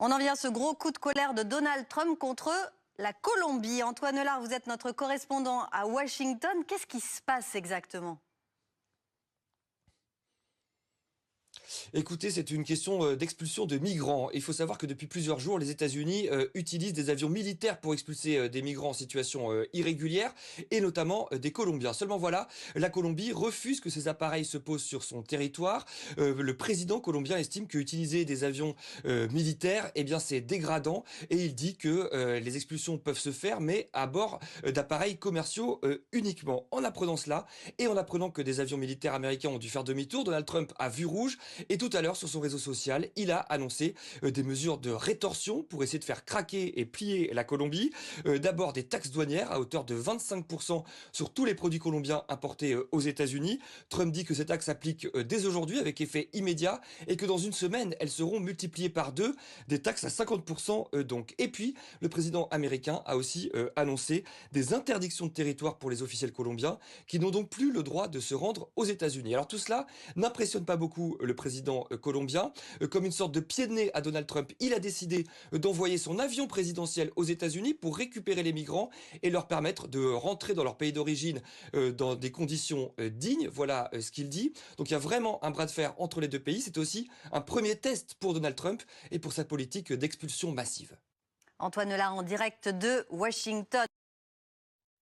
On en vient à ce gros coup de colère de Donald Trump contre la Colombie. Antoine Lard, vous êtes notre correspondant à Washington. Qu'est-ce qui se passe exactement ? Écoutez, c'est une question d'expulsion de migrants. Il faut savoir que depuis plusieurs jours, les États-Unis utilisent des avions militaires pour expulser des migrants en situation irrégulière, et notamment des Colombiens. Seulement voilà, la Colombie refuse que ces appareils se posent sur son territoire. Le président colombien estime qu'utiliser des avions militaires, eh bien, c'est dégradant, et il dit que les expulsions peuvent se faire, mais à bord d'appareils commerciaux uniquement. En apprenant cela, et en apprenant que des avions militaires américains ont dû faire demi-tour, Donald Trump a vu rouge. Et tout à l'heure, sur son réseau social, il a annoncé des mesures de rétorsion pour essayer de faire craquer et plier la Colombie. D'abord des taxes douanières à hauteur de 25% sur tous les produits colombiens importés aux États-Unis. Trump dit que ces taxes s'appliquent dès aujourd'hui avec effet immédiat et que dans une semaine, elles seront multipliées par 2, des taxes à 50% donc. Et puis, le président américain a aussi annoncé des interdictions de territoire pour les officiels colombiens qui n'ont donc plus le droit de se rendre aux États-Unis. Alors tout cela n'impressionne pas beaucoup le président colombien. Comme une sorte de pied de nez à Donald Trump, il a décidé d'envoyer son avion présidentiel aux États-Unis pour récupérer les migrants et leur permettre de rentrer dans leur pays d'origine dans des conditions dignes. Voilà ce qu'il dit. Donc il y a vraiment un bras de fer entre les deux pays. C'est aussi un premier test pour Donald Trump et pour sa politique d'expulsion massive. Antoine Lard en direct de Washington.